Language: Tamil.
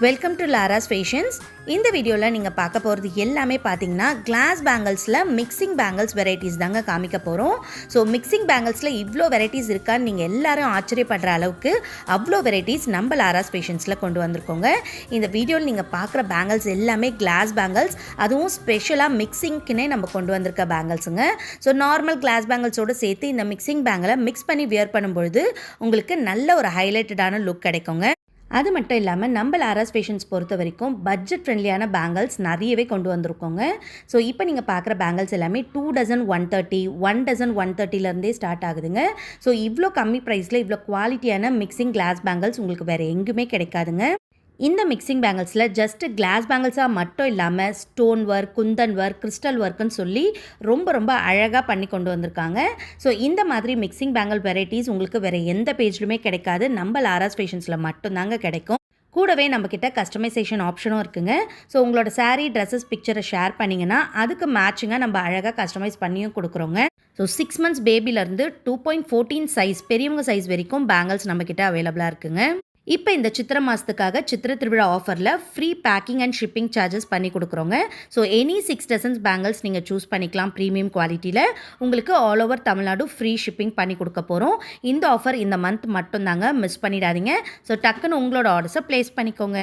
Welcome to Lara's fashions. இந்த வீடியோவில் நீங்கள் பார்க்க போகிறது எல்லாமே பார்த்தீங்கன்னா கிளாஸ் பேங்கிள்ஸில் மிக்சிங் பேங்கிள்ஸ் வெரைட்டிஸ் தாங்க காமிக்க போகிறோம். ஸோ மிக்சிங் பேங்கிள்ஸில் இவ்வளோ வெரைட்டிஸ் இருக்கான்னு நீங்கள் எல்லாரும் ஆச்சரியப்படுற அளவுக்கு அவ்வளோ வெரைட்டிஸ் நம்ம லாராஸ் ஃபேஷன்ஸில் கொண்டு வந்திருக்கோங்க. இந்த வீடியோவில் நீங்கள் பார்க்குற பேங்கிள்ஸ் எல்லாமே கிளாஸ் பேங்கிள்ஸ், அதுவும் ஸ்பெஷலாக மிக்சிங்க்குனே நம்ம கொண்டு வந்திருக்க பேங்கிள்ஸுங்க. ஸோ நார்மல் கிளாஸ் பேங்கிள்ஸோடு சேர்த்து இந்த மிக்சிங் பேங்கிளை மிக்ஸ் பண்ணி வியர் பண்ணும்பொழுது உங்களுக்கு நல்ல ஒரு ஹைலைட்டடான லுக் கிடைக்குங்க. அது மட்டும் இல்லாமல் நம்ம லாராஸ் ஃபேஷன்ஸ் பொறுத்த வரைக்கும் பட்ஜெட் ஃப்ரெண்ட்லியான பேங்கிள்ஸ் நிறையவே கொண்டு வந்திருக்கோங்க. ஸோ இப்போ நீங்கள் பார்க்குற பேங்கிள்ஸ் எல்லாமே 2 டசன் 130, 1 டசன் 130லேருந்தே ஸ்டார்ட் ஆகுதுங்க. ஸோ இவ்வளோ கம்மி ப்ரைஸில் இவ்வளோ குவாலிட்டியான மிக்சிங் கிளாஸ் பேங்கிள்ஸ் உங்களுக்கு வேறு எங்குமே கிடைக்காதுங்க. இந்த மிக்சிங் பேங்கிள்ஸில் ஜஸ்ட் கிளாஸ் பேங்கிள்ஸாக மட்டும் இல்லாமல் stone work, kundan work, crystal ஒர்க்குன்னு சொல்லி ரொம்ப அழகாக பண்ணி கொண்டு வந்திருக்காங்க. ஸோ இந்த மாதிரி மிக்சிங் பேங்கிள் வெரைட்டிஸ் உங்களுக்கு வேறு எந்த பேஜ்லுமே கிடைக்காது, நம்ம லாராஸ் ஃபேஷன்ஸில் மட்டும்தாங்க கிடைக்கும். கூடவே நம்மக்கிட்ட கஸ்டமைசேஷன் ஆப்ஷனும் இருக்குங்க. ஸோ உங்களோட சாரீ ட்ரெஸ்ஸஸ் பிக்சரை ஷேர் பண்ணிங்கன்னா அதுக்கு மேட்சிங்காக நம்ம அழகாக கஸ்டமைஸ் பண்ணியும் கொடுக்குறோங்க. ஸோ 6 months பேபிலேருந்து 2.14 சைஸ் பெரியவங்க சைஸ் வரைக்கும் பேங்கிள்ஸ் நம்மக்கிட்ட அவைலபிளாக இருக்குங்க. இப்போ இந்த சித்திரை மாதத்துக்காக சித்திரை திருவிழா ஆஃபரில் free packing and shipping charges பண்ணி கொடுக்குறோங்க. ஸோ எனி 6 டசன்ஸ் பேங்கிள்ஸ் நீங்கள் சூஸ் பண்ணிக்கலாம். ப்ரீமியம் குவாலிட்டியில் உங்களுக்கு all over Tamil Nadu free shipping பண்ணி கொடுக்க போகிறோம். இந்த ஆஃபர் இந்த மந்த் மட்டும்தாங்க, மிஸ் பண்ணிடாதீங்க. ஸோ டக்குன்னு உங்களோட ஆர்டர்ஸை ப்ளேஸ் பண்ணிக்கோங்க.